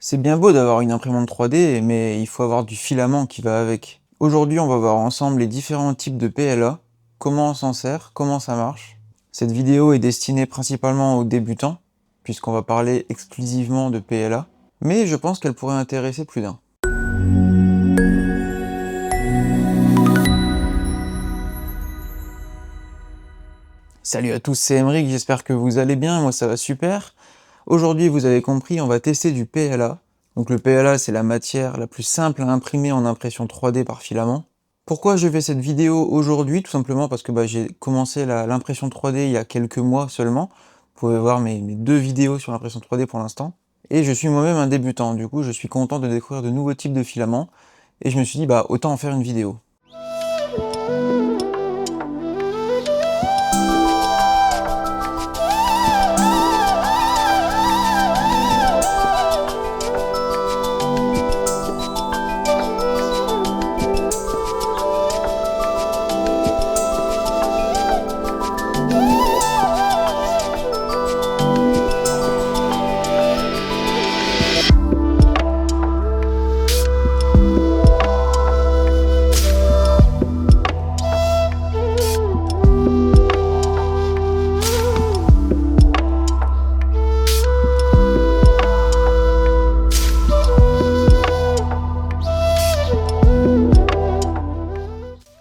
C'est bien beau d'avoir une imprimante 3D, mais il faut avoir du filament qui va avec. Aujourd'hui, on va voir ensemble les différents types de PLA, comment on s'en sert, comment ça marche. Cette vidéo est destinée principalement aux débutants, puisqu'on va parler exclusivement de PLA, mais je pense qu'elle pourrait intéresser plus d'un. Salut à tous, c'est Emeric, j'espère que vous allez bien, moi ça va super. Aujourd'hui, vous avez compris, on va tester du PLA. Donc le PLA, c'est la matière la plus simple à imprimer en impression 3D par filament. Pourquoi je fais cette vidéo aujourd'hui? Tout simplement parce que j'ai commencé l'impression 3D il y a quelques mois seulement. Vous pouvez voir mes deux vidéos sur l'impression 3D pour l'instant. Et je suis moi-même un débutant, du coup je suis content de découvrir de nouveaux types de filaments. Et je me suis dit, autant en faire une vidéo.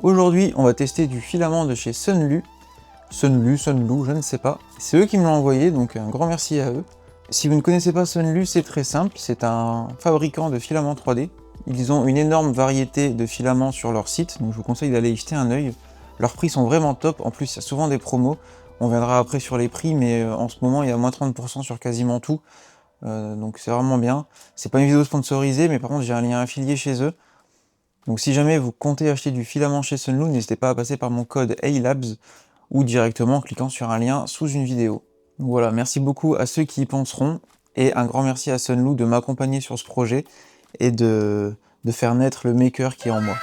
Aujourd'hui, on va tester du filament de chez Sunlu, Sunlu, je ne sais pas. C'est eux qui me l'ont envoyé, donc un grand merci à eux. Si vous ne connaissez pas Sunlu, c'est très simple, c'est un fabricant de filaments 3D. Ils ont une énorme variété de filaments sur leur site, donc je vous conseille d'aller y jeter un œil. Leurs prix sont vraiment top, en plus il y a souvent des promos. On viendra après sur les prix, mais en ce moment il y a moins 30% sur quasiment tout. Donc c'est vraiment bien. C'est pas une vidéo sponsorisée, mais par contre j'ai un lien affilié chez eux. Donc si jamais vous comptez acheter du filament chez Sunlu, n'hésitez pas à passer par mon code AILABS ou directement en cliquant sur un lien sous une vidéo. Donc voilà, merci beaucoup à ceux qui y penseront et un grand merci à Sunlu de m'accompagner sur ce projet et de faire naître le maker qui est en moi.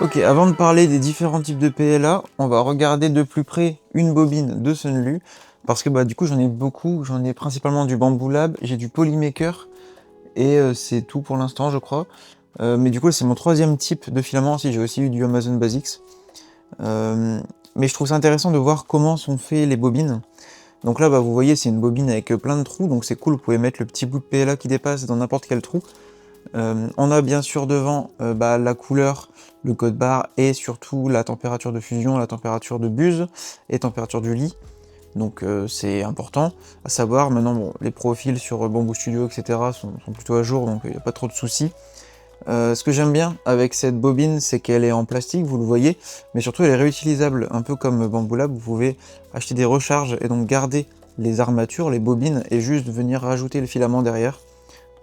Ok, avant de parler des différents types de PLA, on va regarder de plus près une bobine de Sunlu parce que du coup j'en ai beaucoup, j'en ai principalement du Bamboo Lab, j'ai du Polymaker et c'est tout pour l'instant je crois. Mais du coup c'est mon troisième type de filament, si j'ai aussi eu du Amazon Basics. Mais je trouve ça intéressant de voir comment sont faits les bobines. Donc là vous voyez c'est une bobine avec plein de trous, donc c'est cool, vous pouvez mettre le petit bout de PLA qui dépasse dans n'importe quel trou. On a bien sûr devant la couleur, le code barre et surtout la température de fusion, la température de buse et température du lit. Donc c'est important à savoir. Maintenant les profils sur Bamboo Studio etc sont plutôt à jour, donc il n'y a pas trop de soucis. Ce que j'aime bien avec cette bobine, c'est qu'elle est en plastique, vous le voyez, mais surtout elle est réutilisable, un peu comme Bamboo Lab. Vous pouvez acheter des recharges et donc garder les armatures, les bobines, et juste venir rajouter le filament derrière.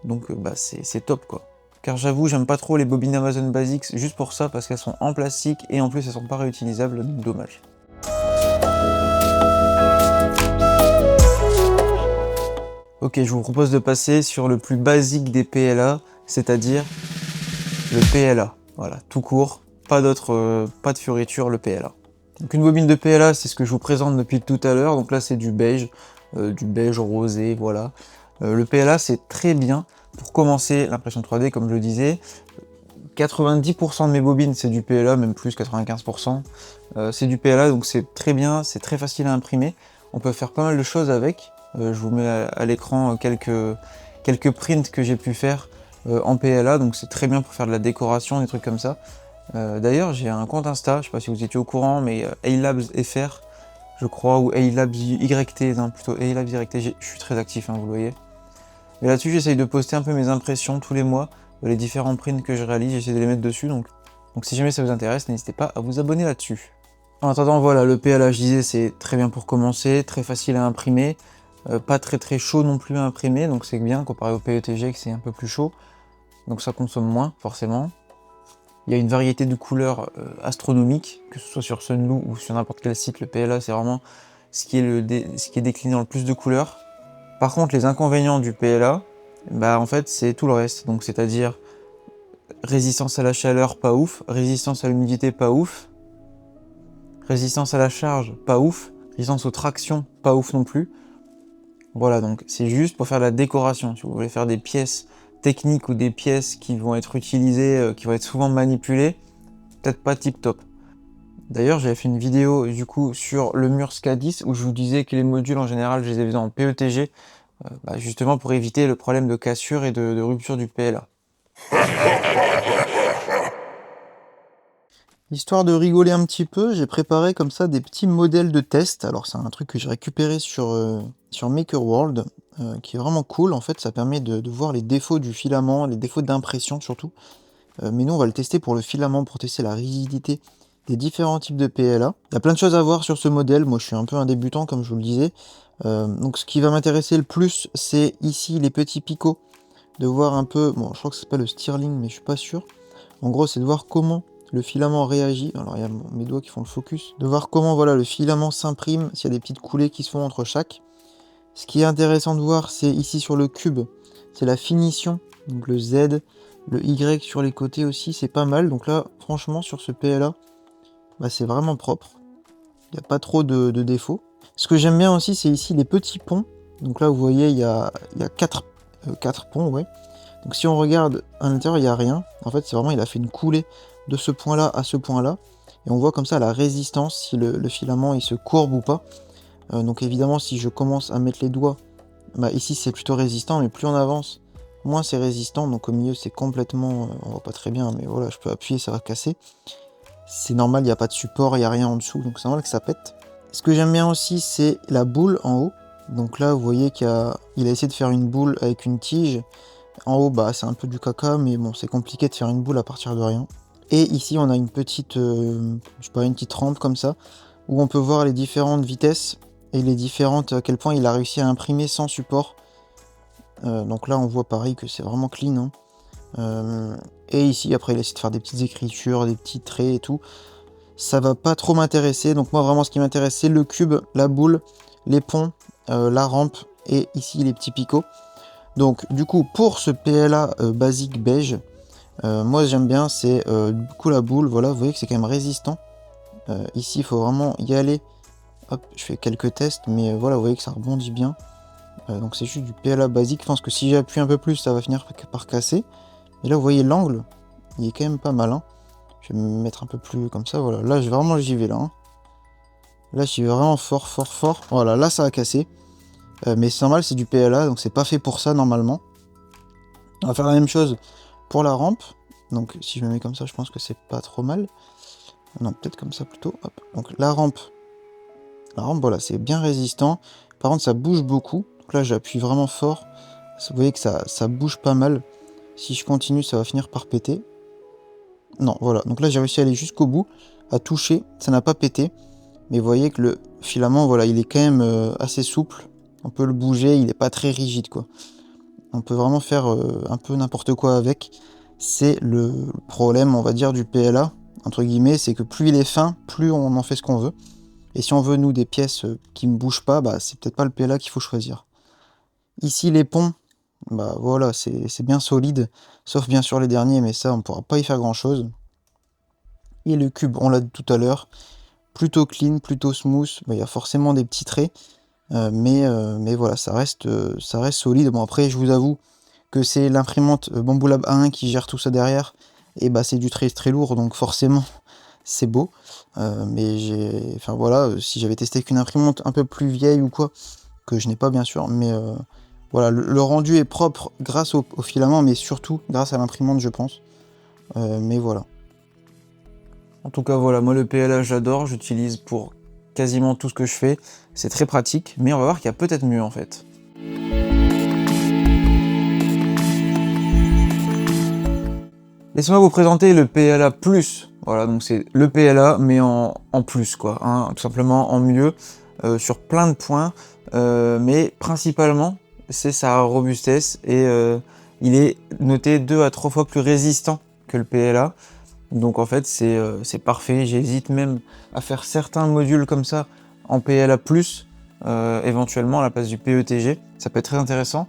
Donc c'est top quoi. Car j'avoue, j'aime pas trop les bobines Amazon Basics juste pour ça, parce qu'elles sont en plastique et en plus elles sont pas réutilisables, donc dommage. Ok, je vous propose de passer sur le plus basique des PLA, c'est-à-dire le PLA. Voilà, tout court, pas de fioriture, le PLA. Donc une bobine de PLA, c'est ce que je vous présente depuis tout à l'heure. Donc là c'est du beige rosé, voilà. Le PLA c'est très bien pour commencer l'impression 3D, comme je le disais. 90% de mes bobines c'est du PLA, même plus, 95%. C'est du PLA, donc c'est très bien, c'est très facile à imprimer. On peut faire pas mal de choses avec. Je vous mets à l'écran quelques prints que j'ai pu faire en PLA, donc c'est très bien pour faire de la décoration, des trucs comme ça. D'ailleurs j'ai un compte Insta, je sais pas si vous étiez au courant, mais AILABSFR je crois, ou AILABSYT, non plutôt AILABSYT, je suis très actif, vous le voyez. Et là-dessus j'essaye de poster un peu mes impressions tous les mois, les différents prints que je réalise, j'essaie de les mettre dessus, donc si jamais ça vous intéresse, n'hésitez pas à vous abonner là-dessus. En attendant, voilà, le PLA, je disais, c'est très bien pour commencer, très facile à imprimer, pas très chaud non plus à imprimer, donc c'est bien comparé au PETG que c'est un peu plus chaud, donc ça consomme moins forcément. Il y a une variété de couleurs astronomiques, que ce soit sur Sunlu ou sur n'importe quel site. Le PLA c'est vraiment ce qui est décliné dans le plus de couleurs. Par contre les inconvénients du PLA, en fait c'est tout le reste, donc c'est-à-dire résistance à la chaleur pas ouf, résistance à l'humidité pas ouf, résistance à la charge pas ouf, résistance aux tractions pas ouf non plus. Voilà, donc c'est juste pour faire de la décoration. Si vous voulez faire des pièces techniques ou des pièces qui vont être utilisées, qui vont être souvent manipulées, peut-être pas tip top. D'ailleurs, j'avais fait une vidéo du coup sur le mur SCA10 où je vous disais que les modules en général, je les ai faisais en PETG, justement pour éviter le problème de cassure et de rupture du PLA. Histoire de rigoler un petit peu, j'ai préparé comme ça des petits modèles de test. Alors c'est un truc que j'ai récupéré sur MakerWorld, qui est vraiment cool. En fait, ça permet de voir les défauts du filament, les défauts d'impression surtout. Mais nous, on va le tester pour le filament, pour tester la rigidité des différents types de PLA. Il y a plein de choses à voir sur ce modèle. Moi, je suis un peu un débutant, comme je vous le disais. Donc ce qui va m'intéresser le plus, c'est ici les petits picots. De voir un peu, bon, je crois que ça s'appelle le Stirling, mais je suis pas sûr. En gros, c'est de voir comment le filament réagit. Alors, il y a mes doigts qui font le focus. De voir comment, voilà, le filament s'imprime, s'il y a des petites coulées qui se font entre chaque. Ce qui est intéressant de voir, c'est ici sur le cube, c'est la finition. Donc le Z, le Y sur les côtés aussi, c'est pas mal. Donc là, franchement, sur ce PLA, c'est vraiment propre. Il n'y a pas trop de défauts. Ce que j'aime bien aussi, c'est ici les petits ponts. Donc là, vous voyez, il y a 4 ponts, ouais. Donc si on regarde à l'intérieur, il n'y a rien. En fait, c'est vraiment, il a fait une coulée de ce point-là à ce point-là. Et on voit comme ça la résistance, si le filament il se courbe ou pas. Donc évidemment, si je commence à mettre les doigts, ici c'est plutôt résistant, mais plus on avance, moins c'est résistant. Donc au milieu, c'est complètement, on voit pas très bien, mais voilà, je peux appuyer, ça va casser. C'est normal, il n'y a pas de support, il n'y a rien en dessous, donc c'est normal que ça pète. Ce que j'aime bien aussi, c'est la boule en haut. Donc là, vous voyez qu'il a essayé de faire une boule avec une tige. En haut, c'est un peu du caca, mais bon, c'est compliqué de faire une boule à partir de rien. Et ici, on a une petite, une petite rampe comme ça, où on peut voir les différentes vitesses et les différentes, à quel point il a réussi à imprimer sans support. Donc là, on voit pareil que c'est vraiment clean. Et ici, après, il essaie de faire des petites écritures, des petits traits et tout. Ça va pas trop m'intéresser. Donc moi, vraiment, ce qui m'intéresse, c'est le cube, la boule, les ponts, la rampe et ici les petits picots. Donc du coup, pour ce PLA basique beige, moi j'aime bien, c'est du coup la boule, voilà, vous voyez que c'est quand même résistant. Ici, il faut vraiment y aller. Hop, je fais quelques tests, mais voilà, vous voyez que ça rebondit bien. Donc c'est juste du PLA basique. Je pense que si j'appuie un peu plus, ça va finir par casser. Et là, vous voyez l'angle, il est quand même pas mal. Hein. Je vais me mettre un peu plus comme ça, voilà. Là, vraiment, j'y vais là. Hein. Là, j'y vais vraiment fort, fort, fort. Voilà, là, ça a cassé. Mais c'est normal, c'est du PLA, donc c'est pas fait pour ça normalement. On va faire la même chose pour la rampe. Donc si je me mets comme ça, je pense que c'est pas trop mal. Non, peut-être comme ça plutôt. Hop. Donc la rampe, voilà, c'est bien résistant. Par contre, ça bouge beaucoup. Donc là, j'appuie vraiment fort. Vous voyez que ça bouge pas mal. Si je continue, ça va finir par péter. Non, voilà. Donc là, j'ai réussi à aller jusqu'au bout, à toucher. Ça n'a pas pété. Mais vous voyez que le filament, voilà, il est quand même assez souple. On peut le bouger, il n'est pas très rigide, quoi. On peut vraiment faire un peu n'importe quoi avec. C'est le problème, on va dire, du PLA, entre guillemets, c'est que plus il est fin, plus on en fait ce qu'on veut. Et si on veut, nous, des pièces qui ne bougent pas, c'est peut-être pas le PLA qu'il faut choisir. Ici, les ponts, voilà, c'est bien solide, sauf bien sûr les derniers, mais ça, on ne pourra pas y faire grand-chose. Et le cube, on l'a dit tout à l'heure, plutôt clean, plutôt smooth. Il y a forcément des petits traits. Mais voilà, ça reste solide. Bon, après, je vous avoue que c'est l'imprimante Bambu Lab A1 qui gère tout ça derrière. Et c'est du très très lourd, donc forcément, c'est beau. Enfin voilà, si j'avais testé qu'une imprimante un peu plus vieille ou quoi, que je n'ai pas bien sûr, mais voilà, le rendu est propre grâce au filament, mais surtout grâce à l'imprimante, je pense. Mais voilà. En tout cas, voilà, moi le PLA, j'adore, j'utilise pour quasiment tout ce que je fais. C'est très pratique, mais on va voir qu'il y a peut-être mieux en fait. Laissez-moi vous présenter le PLA+. Voilà, donc c'est le PLA, mais en plus, quoi. Hein, tout simplement en mieux, sur plein de points. Mais principalement, c'est sa robustesse. Et il est noté 2 à 3 fois plus résistant que le PLA. Donc en fait, c'est parfait. J'hésite même à faire certains modules comme ça en PLA+, éventuellement à la place du PETG. Ça peut être très intéressant.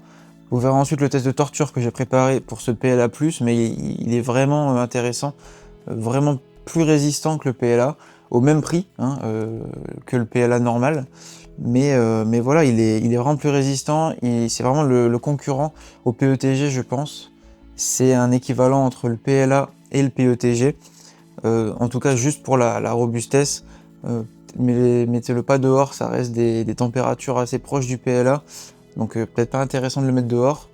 Vous verrez ensuite le test de torture que j'ai préparé pour ce PLA+, mais il est vraiment intéressant, vraiment plus résistant que le PLA, au même prix que le PLA normal. Mais voilà, il est vraiment plus résistant, c'est vraiment le concurrent au PETG, je pense. c'est un équivalent entre le PLA et le PETG. En tout cas, juste pour la robustesse. Mais mettez-le pas dehors, ça reste des températures assez proches du PLA. Donc peut-être pas intéressant de le mettre dehors.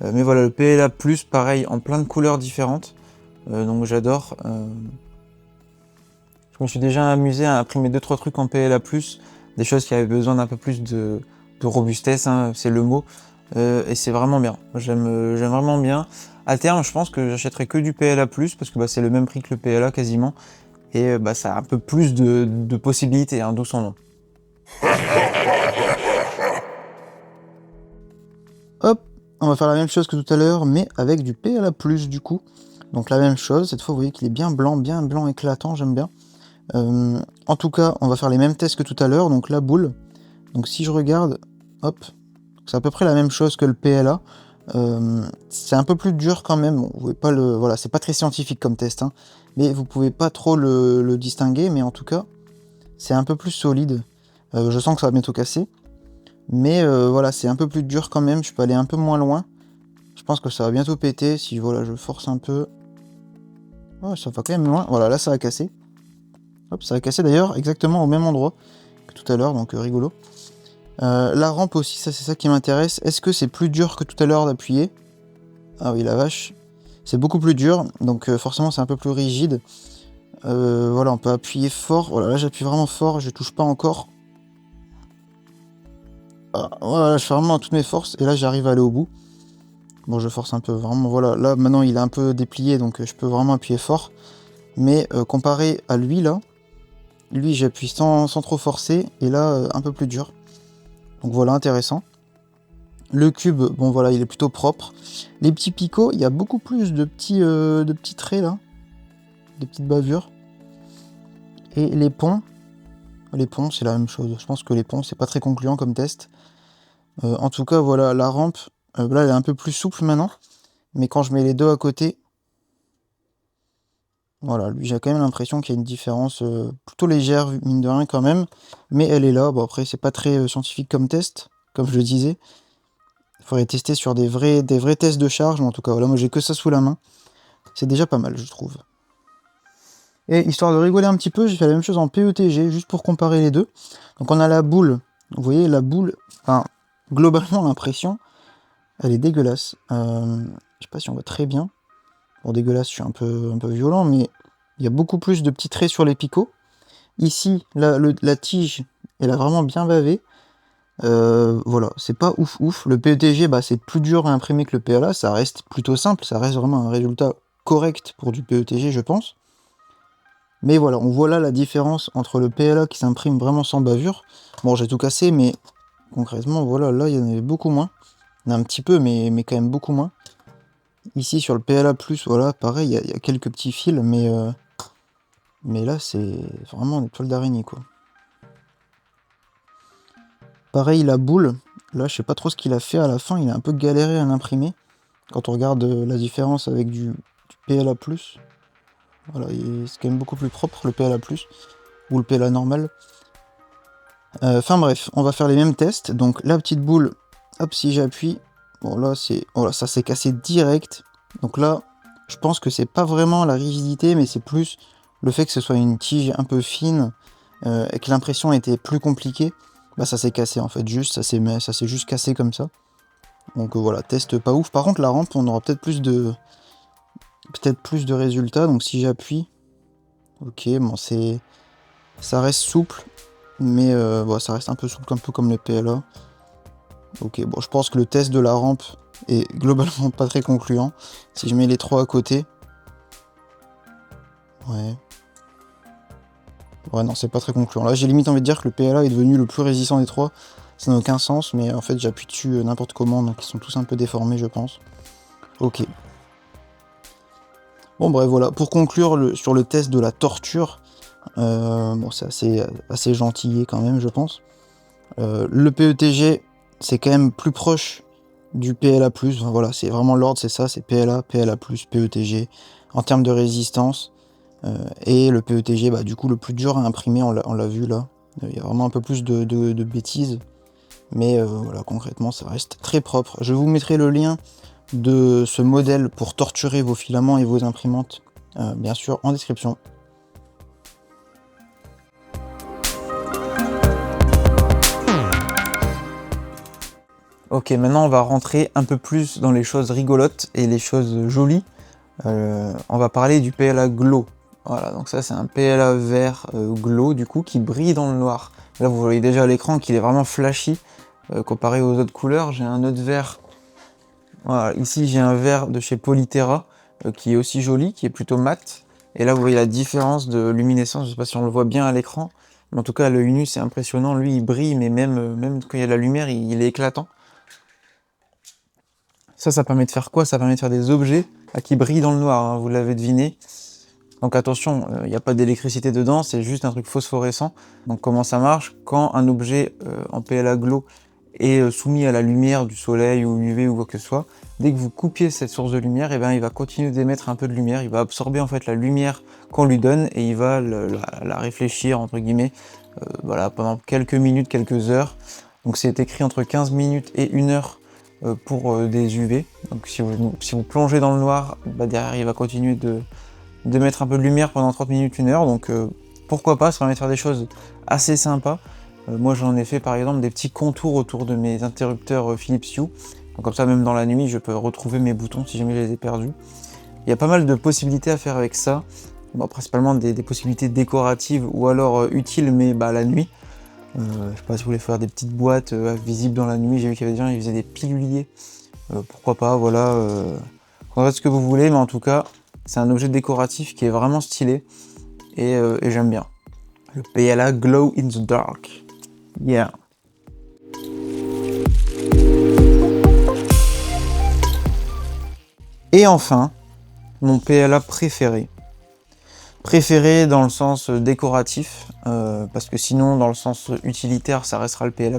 Mais voilà, le PLA+, pareil, en plein de couleurs différentes. Donc j'adore. Je me suis déjà amusé à imprimer 2-3 trucs en PLA+, des choses qui avaient besoin d'un peu plus de robustesse, hein, c'est le mot. Et c'est vraiment bien. J'aime vraiment bien. À terme, je pense que j'achèterai que du PLA+, parce que c'est le même prix que le PLA quasiment. Et ça a un peu plus de possibilités, hein, d'où son nom. Hop, on va faire la même chose que tout à l'heure, mais avec du PLA+, du coup. Donc la même chose, cette fois vous voyez qu'il est bien blanc éclatant, j'aime bien. En tout cas, on va faire les mêmes tests que tout à l'heure, donc la boule. Donc si je regarde, hop, c'est à peu près la même chose que le PLA. C'est un peu plus dur quand même, vous pouvez pas le... Voilà, c'est pas très scientifique comme test, hein, mais vous pouvez pas trop le distinguer, mais en tout cas, c'est un peu plus solide. Je sens que ça va bientôt casser. Mais voilà, c'est un peu plus dur quand même, je peux aller un peu moins loin. Je pense que ça va bientôt péter, si voilà, je force un peu. Ouais, ça va quand même loin. Voilà, là ça va casser. Hop, ça va casser d'ailleurs exactement au même endroit que tout à l'heure, donc rigolo. La rampe aussi, ça c'est ça qui m'intéresse. Est-ce que c'est plus dur que tout à l'heure d'appuyer? Ah oui, la vache. C'est beaucoup plus dur, donc forcément c'est un peu plus rigide. Voilà, on peut appuyer fort. Voilà, là j'appuie vraiment fort, je touche pas encore. Ah, voilà, je fais vraiment toutes mes forces, et là j'arrive à aller au bout. Bon, je force un peu, vraiment, voilà. Là, maintenant, il est un peu déplié, donc je peux vraiment appuyer fort. Mais comparé à lui, là, lui, j'appuie sans trop forcer, et là, un peu plus dur. Donc voilà, intéressant. Le cube, bon, voilà, il est plutôt propre. Les petits picots, il y a beaucoup plus de petits traits, là. Des petites bavures. Et les ponts, c'est la même chose. Je pense que les ponts, c'est pas très concluant comme test. En tout cas, voilà, la rampe, là, elle est un peu plus souple maintenant. Mais quand je mets les deux à côté, voilà, lui j'ai quand même l'impression qu'il y a une différence plutôt légère, mine de rien quand même. Mais elle est là, bon après c'est pas très scientifique comme test, comme je le disais. Il faudrait tester sur des vrais tests de charge, mais en tout cas voilà, moi j'ai que ça sous la main. C'est déjà pas mal je trouve. Et histoire de rigoler un petit peu, j'ai fait la même chose en PETG, juste pour comparer les deux. Donc on a la boule, vous voyez la boule, enfin globalement l'impression, elle est dégueulasse. Je sais pas si on voit très bien. Bon, dégueulasse, je suis un peu violent, mais il y a beaucoup plus de petits traits sur les picots. Ici, la tige, elle a vraiment bien bavé. Voilà, c'est pas ouf. Le PETG, c'est plus dur à imprimer que le PLA, ça reste plutôt simple, ça reste vraiment un résultat correct pour du PETG, je pense. Mais voilà, on voit là la différence entre le PLA qui s'imprime vraiment sans bavure. Bon, j'ai tout cassé, mais concrètement, voilà, là, il y en avait beaucoup moins. Il y en a un petit peu, mais quand même beaucoup moins. Ici, sur le PLA+, voilà, pareil, il y a quelques petits fils, mais là, c'est vraiment des toiles d'araignée, quoi. Pareil, la boule, là, je sais pas trop ce qu'il a fait à la fin, il a un peu galéré à l'imprimer. Quand on regarde la différence avec du PLA+, voilà, c'est quand même beaucoup plus propre, le PLA+, ou le PLA normal. Enfin bref, on va faire les mêmes tests. Donc, la petite boule, hop, si j'appuie, bon, là, voilà, ça s'est cassé direct. Donc là, je pense que c'est pas vraiment la rigidité, mais c'est plus le fait que ce soit une tige un peu fine et que l'impression était plus compliquée. Ça s'est cassé en fait, juste ça s'est juste cassé comme ça. Donc voilà, test pas ouf. Par contre la rampe, on aura peut-être plus de résultats. Donc si j'appuie, ok, bon ça reste souple, mais bon, ça reste un peu souple, un peu comme le PLA. Ok, bon, je pense que le test de la rampe est globalement pas très concluant. Si je mets les trois à côté, ouais, non, c'est pas très concluant. Là, j'ai limite envie de dire que le PLA est devenu le plus résistant des trois. Ça n'a aucun sens, mais en fait, j'appuie dessus n'importe comment, donc ils sont tous un peu déformés, je pense. Ok. Bon, bref, voilà. Pour conclure sur le test de la torture, bon, c'est assez gentillé quand même, je pense. Le PETG, c'est quand même plus proche du PLA+. Enfin, voilà, c'est vraiment l'ordre, c'est ça, c'est PLA, PLA+, PETG. En termes de résistance, et le PETG, du coup, le plus dur à imprimer, on l'a vu là. Il y a vraiment un peu plus de bêtises. Mais voilà, concrètement, ça reste très propre. Je vous mettrai le lien de ce modèle pour torturer vos filaments et vos imprimantes, bien sûr en description. Ok, maintenant on va rentrer un peu plus dans les choses rigolotes et les choses jolies. On va parler du PLA Glow. Voilà, donc ça c'est un PLA vert Glow du coup qui brille dans le noir. Là vous voyez déjà à l'écran qu'il est vraiment flashy comparé aux autres couleurs. J'ai un autre vert. Voilà, ici j'ai un vert de chez Polytera qui est aussi joli, qui est plutôt mat. Et là vous voyez la différence de luminescence, je sais pas si on le voit bien à l'écran, mais en tout cas à l'œil nu c'est impressionnant. Lui il brille, mais même quand il y a de la lumière, il est éclatant. Ça permet de faire quoi? Ça permet de faire des objets qui brillent dans le noir, hein, vous l'avez deviné. Donc attention, il n'y a pas d'électricité dedans, c'est juste un truc phosphorescent. Donc comment ça marche? Quand un objet en PLA Glow est soumis à la lumière du soleil ou UV ou quoi que ce soit, dès que vous coupiez cette source de lumière, et il va continuer d'émettre un peu de lumière, il va absorber en fait la lumière qu'on lui donne et il va la réfléchir entre guillemets voilà, pendant quelques minutes, quelques heures. Donc c'est écrit entre 15 minutes et 1 heure pour des UV. Donc si vous plongez dans le noir, derrière il va continuer de mettre un peu de lumière pendant 30 minutes, 1 heure. Donc pourquoi pas, ça permet de faire des choses assez sympas. Moi j'en ai fait par exemple des petits contours autour de mes interrupteurs Philips Hue. Donc comme ça même dans la nuit je peux retrouver mes boutons si jamais je les ai perdus. Il y a pas mal de possibilités à faire avec ça. Bon, principalement des possibilités décoratives ou alors utiles mais la nuit. Je sais pas si vous voulez faire des petites boîtes visibles dans la nuit, j'ai vu qu'il y avait des gens qui faisaient des piluliers. Pourquoi pas, voilà. En fait ce que vous voulez, mais en tout cas, c'est un objet décoratif qui est vraiment stylé et j'aime bien. Le PLA Glow in the Dark. Yeah. Et enfin, mon PLA préféré. Préféré dans le sens décoratif, parce que sinon dans le sens utilitaire ça restera le PLA+,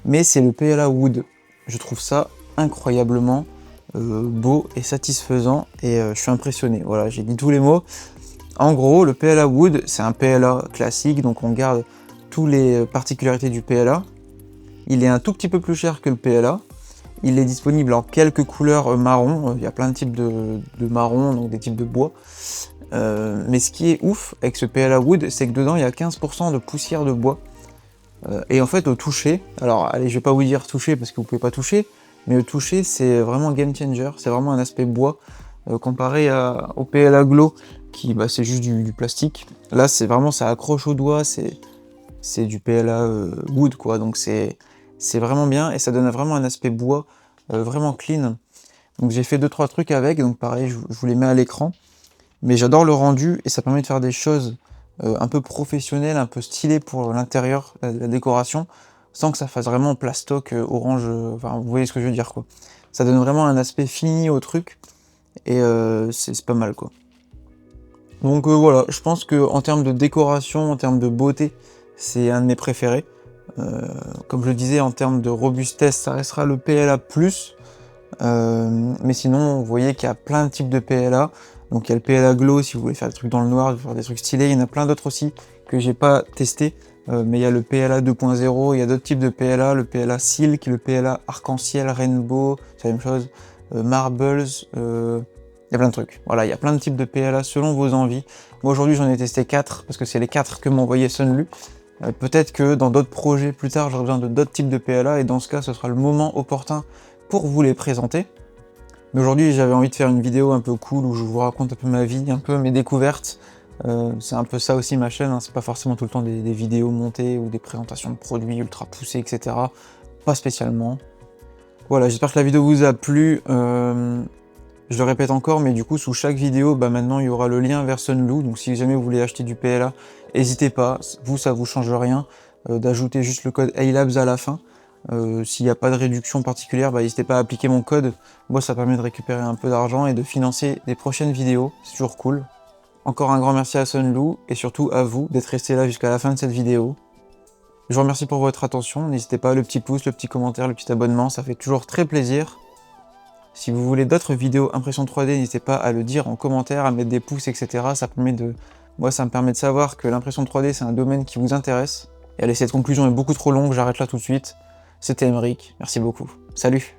mais c'est le PLA Wood. Je trouve ça incroyablement beau et satisfaisant et je suis impressionné. Voilà, j'ai dit tous les mots. En gros, le PLA Wood, c'est un PLA classique, donc on garde toutes les particularités du PLA. Il est un tout petit peu plus cher que le PLA. Il est disponible en quelques couleurs marron. Il y a plein de types de marron, donc des types de bois. Mais ce qui est ouf avec ce PLA Wood, c'est que dedans il y a 15% de poussière de bois. Et en fait au toucher, alors allez je vais pas vous dire toucher parce que vous pouvez pas toucher, mais au toucher c'est vraiment game changer, c'est vraiment un aspect bois comparé au PLA Glow qui c'est juste du plastique. Là c'est vraiment, ça accroche au doigt, c'est du PLA Wood quoi, donc c'est vraiment bien et ça donne vraiment un aspect bois vraiment clean. Donc j'ai fait 2-3 trucs avec, donc pareil je vous les mets à l'écran. Mais j'adore le rendu et ça permet de faire des choses un peu professionnelles, un peu stylées pour l'intérieur, la décoration, sans que ça fasse vraiment plastoc orange, enfin vous voyez ce que je veux dire quoi. Ça donne vraiment un aspect fini au truc et c'est pas mal quoi. Donc voilà, je pense que en termes de décoration, en termes de beauté, c'est un de mes préférés. Comme je le disais, en termes de robustesse, ça restera le PLA+. Mais sinon, vous voyez qu'il y a plein de types de PLA. Donc il y a le PLA Glow si vous voulez faire des trucs dans le noir, faire des trucs stylés. Il y en a plein d'autres aussi que j'ai pas testé. Mais il y a le PLA 2.0, il y a d'autres types de PLA, le PLA Silk, le PLA Arc-en-Ciel, Rainbow, c'est la même chose. Marbles, il y a plein de trucs. Voilà, il y a plein de types de PLA selon vos envies. Moi aujourd'hui j'en ai testé 4 parce que c'est les 4 que m'a envoyé Sunlu. Peut-être que dans d'autres projets plus tard j'aurai besoin de d'autres types de PLA et dans ce cas ce sera le moment opportun pour vous les présenter. Mais aujourd'hui j'avais envie de faire une vidéo un peu cool où je vous raconte un peu ma vie, un peu mes découvertes. C'est un peu ça aussi ma chaîne, hein. C'est pas forcément tout le temps des vidéos montées ou des présentations de produits ultra poussées, etc. Pas spécialement. Voilà, j'espère que la vidéo vous a plu. Je le répète encore, mais du coup sous chaque vidéo, maintenant il y aura le lien vers Sunlu. Donc si jamais vous voulez acheter du PLA, n'hésitez pas, ça vous change rien d'ajouter juste le code AILABS à la fin. S'il n'y a pas de réduction particulière, n'hésitez pas à appliquer mon code. Moi ça permet de récupérer un peu d'argent et de financer des prochaines vidéos, c'est toujours cool. Encore un grand merci à Sunlu et surtout à vous d'être resté là jusqu'à la fin de cette vidéo. Je vous remercie pour votre attention, n'hésitez pas, le petit pouce, le petit commentaire, le petit abonnement, ça fait toujours très plaisir. Si vous voulez d'autres vidéos impression 3D, n'hésitez pas à le dire en commentaire, à mettre des pouces, etc. Ça me permet de savoir que l'impression 3D c'est un domaine qui vous intéresse. Et allez, cette conclusion est beaucoup trop longue, j'arrête là tout de suite. C'était Aymeric, merci beaucoup. Salut!